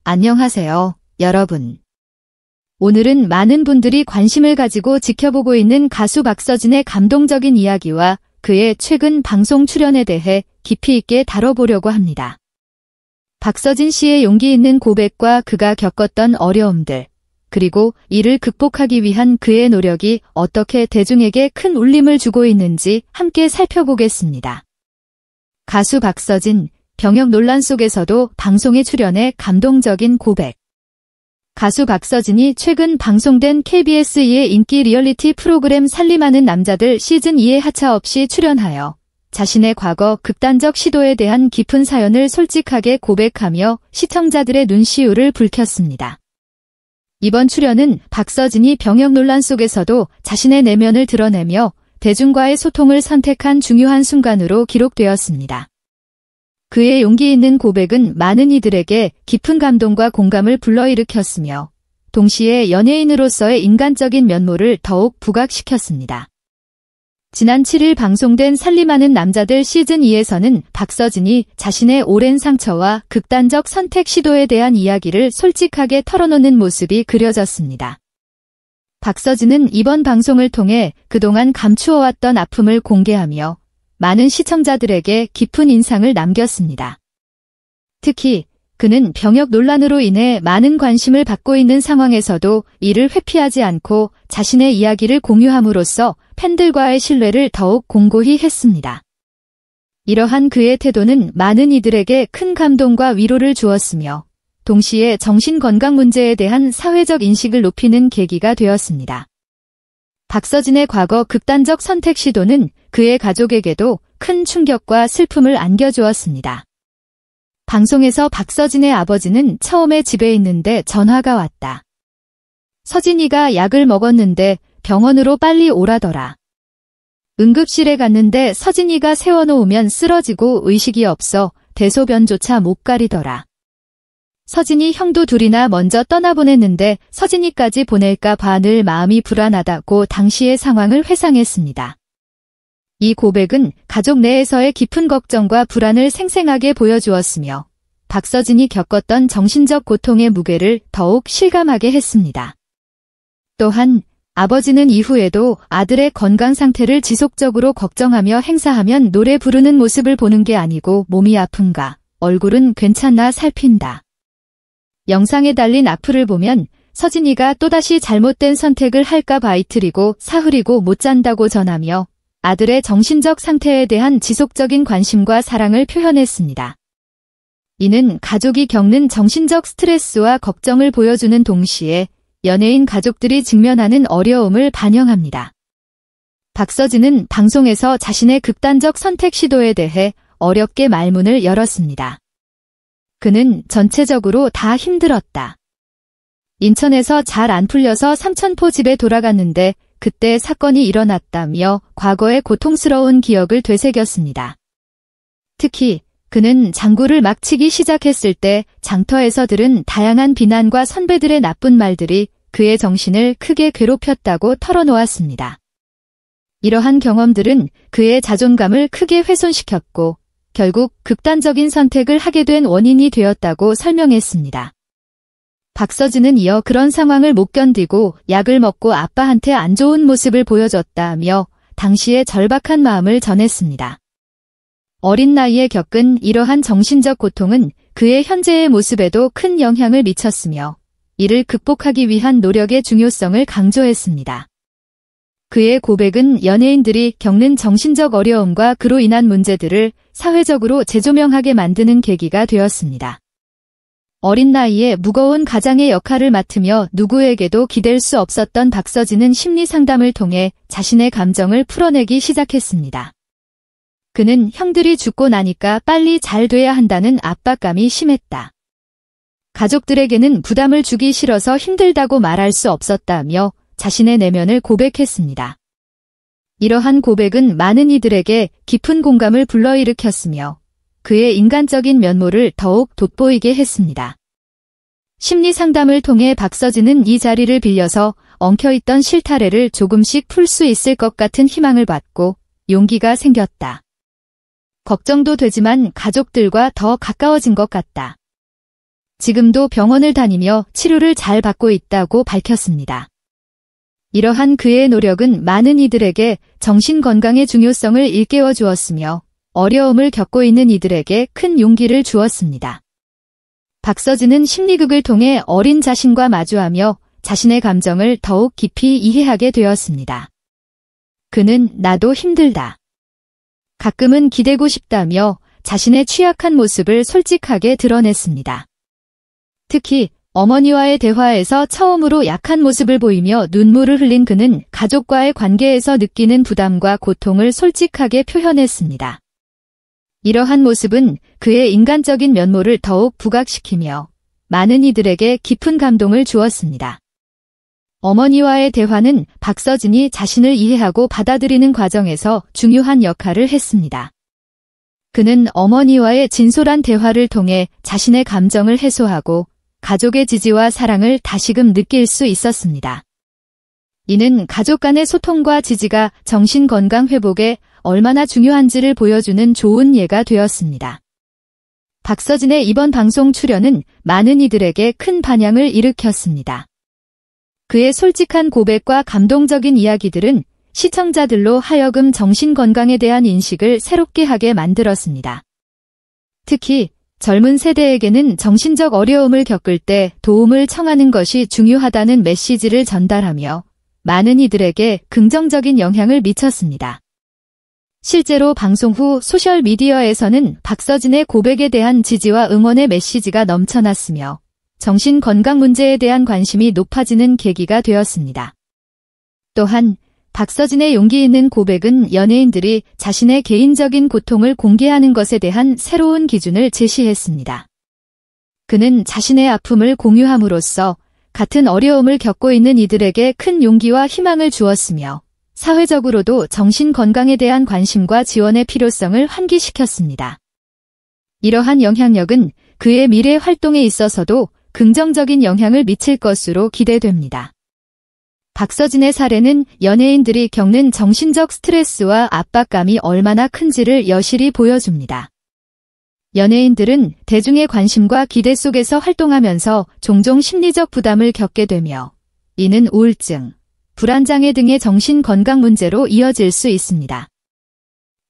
안녕하세요, 여러분. 오늘은 많은 분들이 관심을 가지고 지켜보고 있는 가수 박서진의 감동적인 이야기와 그의 최근 방송 출연에 대해 깊이 있게 다뤄보려고 합니다. 박서진 씨의 용기 있는 고백과 그가 겪었던 어려움들, 그리고 이를 극복하기 위한 그의 노력이 어떻게 대중에게 큰 울림을 주고 있는지 함께 살펴보겠습니다. 가수 박서진, 병역 논란 속에서도 방송에 출연해 감동적인 고백. 가수 박서진이 최근 방송된 KBS2의 인기 리얼리티 프로그램 살림하는 남자들 시즌2에 하차없이 출연하여 자신의 과거 극단적 시도에 대한 깊은 사연을 솔직하게 고백하며 시청자들의 눈시울을 붉혔습니다. 이번 출연은 박서진이 병역 논란 속에서도 자신의 내면을 드러내며 대중과의 소통을 선택한 중요한 순간으로 기록되었습니다. 그의 용기 있는 고백은 많은 이들에게 깊은 감동과 공감을 불러일으켰으며 동시에 연예인으로서의 인간적인 면모를 더욱 부각시켰습니다. 지난 7일 방송된 살림하는 남자들 시즌2에서는 박서진이 자신의 오랜 상처와 극단적 선택 시도에 대한 이야기를 솔직하게 털어놓는 모습이 그려졌습니다. 박서진은 이번 방송을 통해 그동안 감추어왔던 아픔을 공개하며 많은 시청자들에게 깊은 인상을 남겼습니다. 특히 그는 병역 논란으로 인해 많은 관심을 받고 있는 상황에서도 이를 회피하지 않고 자신의 이야기를 공유함으로써 팬들과의 신뢰를 더욱 공고히 했습니다. 이러한 그의 태도는 많은 이들에게 큰 감동과 위로를 주었으며 동시에 정신건강 문제에 대한 사회적 인식을 높이는 계기가 되었습니다. 박서진의 과거 극단적 선택 시도는 그의 가족에게도 큰 충격과 슬픔을 안겨주었습니다. 방송에서 박서진의 아버지는 처음에 집에 있는데 전화가 왔다. 서진이가 약을 먹었는데 병원으로 빨리 오라더라. 응급실에 갔는데 서진이가 세워놓으면 쓰러지고 의식이 없어 대소변조차 못 가리더라. 서진이 형도 둘이나 먼저 떠나보냈는데 서진이까지 보낼까 봐 늘 마음이 불안하다고 당시의 상황을 회상했습니다. 이 고백은 가족 내에서의 깊은 걱정과 불안을 생생하게 보여주었으며 박서진이 겪었던 정신적 고통의 무게를 더욱 실감하게 했습니다. 또한 아버지는 이후에도 아들의 건강 상태를 지속적으로 걱정하며 행사하면 노래 부르는 모습을 보는 게 아니고 몸이 아픈가, 얼굴은 괜찮나 살핀다. 영상에 달린 악플을 보면 서진이가 또다시 잘못된 선택을 할까 봐 이틀이고 사흘이고 못 잔다고 전하며 아들의 정신적 상태에 대한 지속적인 관심과 사랑을 표현했습니다. 이는 가족이 겪는 정신적 스트레스와 걱정을 보여주는 동시에 연예인 가족들이 직면하는 어려움을 반영합니다. 박서진은 방송에서 자신의 극단적 선택 시도에 대해 어렵게 말문을 열었습니다. 그는 전체적으로 다 힘들었다. 인천에서 잘 안 풀려서 삼천포 집에 돌아갔는데 그때 사건이 일어났다며 과거의 고통스러운 기억을 되새겼습니다. 특히 그는 장구를 막 치기 시작했을 때 장터에서 들은 다양한 비난과 선배들의 나쁜 말들이 그의 정신을 크게 괴롭혔다고 털어놓았습니다. 이러한 경험들은 그의 자존감을 크게 훼손시켰고 결국 극단적인 선택을 하게 된 원인이 되었다고 설명했습니다. 박서진은 이어 그런 상황을 못 견디고 약을 먹고 아빠한테 안 좋은 모습을 보여줬다며 당시의 절박한 마음을 전했습니다. 어린 나이에 겪은 이러한 정신적 고통은 그의 현재의 모습에도 큰 영향을 미쳤으며 이를 극복하기 위한 노력의 중요성을 강조했습니다. 그의 고백은 연예인들이 겪는 정신적 어려움과 그로 인한 문제들을 사회적으로 재조명하게 만드는 계기가 되었습니다. 어린 나이에 무거운 가장의 역할을 맡으며 누구에게도 기댈 수 없었던 박서진은 심리 상담을 통해 자신의 감정을 풀어내기 시작했습니다. 그는 형들이 죽고 나니까 빨리 잘 돼야 한다는 압박감이 심했다. 가족들에게는 부담을 주기 싫어서 힘들다고 말할 수 없었다며 자신의 내면을 고백했습니다. 이러한 고백은 많은 이들에게 깊은 공감을 불러일으켰으며 그의 인간적인 면모를 더욱 돋보이게 했습니다. 심리 상담을 통해 박서진은 이 자리를 빌려서 엉켜있던 실타래를 조금씩 풀 수 있을 것 같은 희망을 받고 용기가 생겼다. 걱정도 되지만 가족들과 더 가까워진 것 같다. 지금도 병원을 다니며 치료를 잘 받고 있다고 밝혔습니다. 이러한 그의 노력은 많은 이들에게 정신건강의 중요성을 일깨워 주었으며 어려움을 겪고 있는 이들에게 큰 용기를 주었습니다. 박서진은 심리극을 통해 어린 자신과 마주하며 자신의 감정을 더욱 깊이 이해하게 되었습니다. 그는 나도 힘들다. 가끔은 기대고 싶다며 자신의 취약한 모습을 솔직하게 드러냈습니다. 특히 어머니와의 대화에서 처음으로 약한 모습을 보이며 눈물을 흘린 그는 가족과의 관계에서 느끼는 부담과 고통을 솔직하게 표현했습니다. 이러한 모습은 그의 인간적인 면모를 더욱 부각시키며 많은 이들에게 깊은 감동을 주었습니다. 어머니와의 대화는 박서진이 자신을 이해하고 받아들이는 과정에서 중요한 역할을 했습니다. 그는 어머니와의 진솔한 대화를 통해 자신의 감정을 해소하고 가족의 지지와 사랑을 다시금 느낄 수 있었습니다. 이는 가족 간의 소통과 지지가 정신건강 회복에 얼마나 중요한지를 보여주는 좋은 예가 되었습니다. 박서진의 이번 방송 출연은 많은 이들에게 큰 반향을 일으켰습니다. 그의 솔직한 고백과 감동적인 이야기들은 시청자들로 하여금 정신건강에 대한 인식을 새롭게 하게 만들었습니다. 특히 젊은 세대에게는 정신적 어려움을 겪을 때 도움을 청하는 것이 중요하다는 메시지를 전달하며 많은 이들에게 긍정적인 영향을 미쳤습니다. 실제로 방송 후 소셜미디어에서는 박서진의 고백에 대한 지지와 응원의 메시지가 넘쳐났으며 정신건강 문제에 대한 관심이 높아지는 계기가 되었습니다. 또한 박서진의 용기 있는 고백은 연예인들이 자신의 개인적인 고통을 공개하는 것에 대한 새로운 기준을 제시했습니다. 그는 자신의 아픔을 공유함으로써 같은 어려움을 겪고 있는 이들에게 큰 용기와 희망을 주었으며 사회적으로도 정신건강에 대한 관심과 지원의 필요성을 환기시켰습니다. 이러한 영향력은 그의 미래 활동에 있어서도 긍정적인 영향을 미칠 것으로 기대됩니다. 박서진의 사례는 연예인들이 겪는 정신적 스트레스와 압박감이 얼마나 큰지를 여실히 보여줍니다. 연예인들은 대중의 관심과 기대 속에서 활동하면서 종종 심리적 부담을 겪게 되며 이는 우울증, 불안장애 등의 정신건강 문제로 이어질 수 있습니다.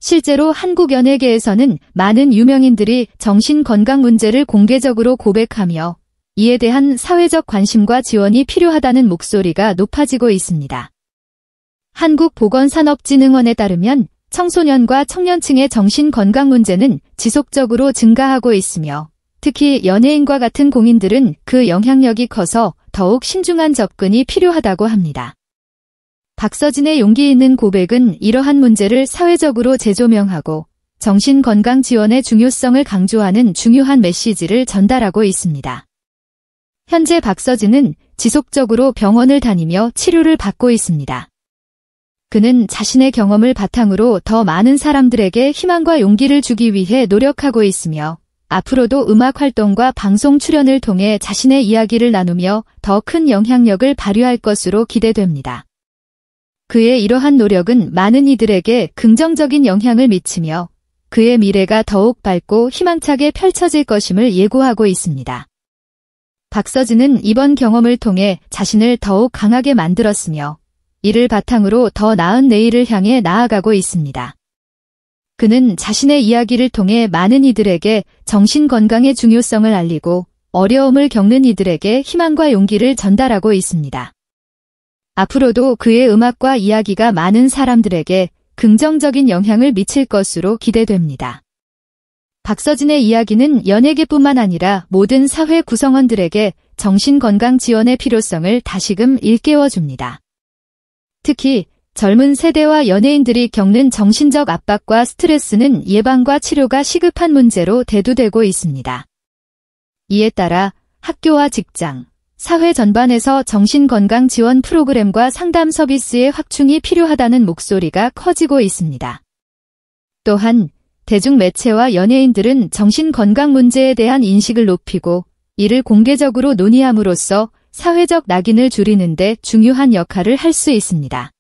실제로 한국 연예계에서는 많은 유명인들이 정신건강 문제를 공개적으로 고백하며 이에 대한 사회적 관심과 지원이 필요하다는 목소리가 높아지고 있습니다. 한국보건산업진흥원에 따르면 청소년과 청년층의 정신건강 문제는 지속적으로 증가하고 있으며 특히 연예인과 같은 공인들은 그 영향력이 커서 더욱 신중한 접근이 필요하다고 합니다. 박서진의 용기 있는 고백은 이러한 문제를 사회적으로 재조명하고 정신건강 지원의 중요성을 강조하는 중요한 메시지를 전달하고 있습니다. 현재 박서진은 지속적으로 병원을 다니며 치료를 받고 있습니다. 그는 자신의 경험을 바탕으로 더 많은 사람들에게 희망과 용기를 주기 위해 노력하고 있으며 앞으로도 음악 활동과 방송 출연을 통해 자신의 이야기를 나누며 더 큰 영향력을 발휘할 것으로 기대됩니다. 그의 이러한 노력은 많은 이들에게 긍정적인 영향을 미치며 그의 미래가 더욱 밝고 희망차게 펼쳐질 것임을 예고하고 있습니다. 박서진은 이번 경험을 통해 자신을 더욱 강하게 만들었으며 이를 바탕으로 더 나은 내일을 향해 나아가고 있습니다. 그는 자신의 이야기를 통해 많은 이들에게 정신건강의 중요성을 알리고 어려움을 겪는 이들에게 희망과 용기를 전달하고 있습니다. 앞으로도 그의 음악과 이야기가 많은 사람들에게 긍정적인 영향을 미칠 것으로 기대됩니다. 박서진의 이야기는 연예계뿐만 아니라 모든 사회 구성원들에게 정신건강 지원의 필요성을 다시금 일깨워줍니다. 특히 젊은 세대와 연예인들이 겪는 정신적 압박과 스트레스는 예방과 치료가 시급한 문제로 대두되고 있습니다. 이에 따라 학교와 직장, 사회 전반에서 정신건강 지원 프로그램과 상담 서비스의 확충이 필요하다는 목소리가 커지고 있습니다. 또한 대중매체와 연예인들은 정신건강 문제에 대한 인식을 높이고 이를 공개적으로 논의함으로써 사회적 낙인을 줄이는 데 중요한 역할을 할 수 있습니다.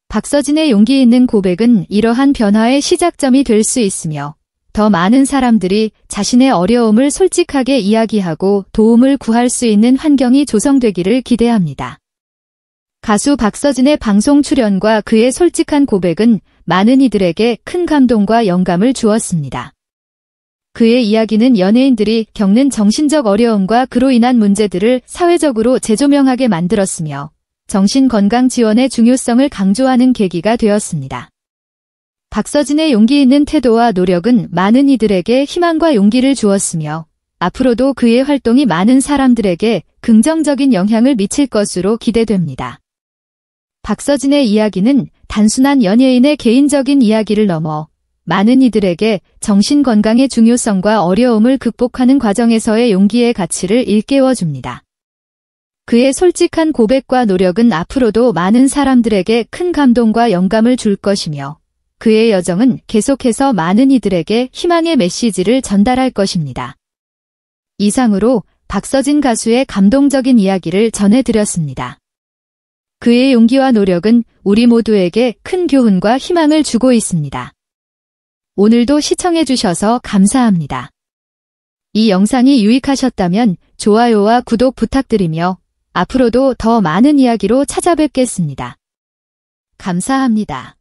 박서진의 용기 있는 고백은 이러한 변화의 시작점이 될 수 있으며 더 많은 사람들이 자신의 어려움을 솔직하게 이야기하고 도움을 구할 수 있는 환경이 조성되기를 기대합니다. 가수 박서진의 방송 출연과 그의 솔직한 고백은 많은 이들에게 큰 감동과 영감을 주었습니다. 그의 이야기는 연예인들이 겪는 정신적 어려움과 그로 인한 문제들을 사회적으로 재조명하게 만들었으며 정신건강 지원의 중요성을 강조하는 계기가 되었습니다. 박서진의 용기 있는 태도와 노력은 많은 이들에게 희망과 용기를 주었으며 앞으로도 그의 활동이 많은 사람들에게 긍정적인 영향을 미칠 것으로 기대됩니다. 박서진의 이야기는 단순한 연예인의 개인적인 이야기를 넘어 많은 이들에게 정신건강의 중요성과 어려움을 극복하는 과정에서의 용기의 가치를 일깨워줍니다. 그의 솔직한 고백과 노력은 앞으로도 많은 사람들에게 큰 감동과 영감을 줄 것이며 그의 여정은 계속해서 많은 이들에게 희망의 메시지를 전달할 것입니다. 이상으로 박서진 가수의 감동적인 이야기를 전해드렸습니다. 그의 용기와 노력은 우리 모두에게 큰 교훈과 희망을 주고 있습니다. 오늘도 시청해주셔서 감사합니다. 이 영상이 유익하셨다면 좋아요와 구독 부탁드리며 앞으로도 더 많은 이야기로 찾아뵙겠습니다. 감사합니다.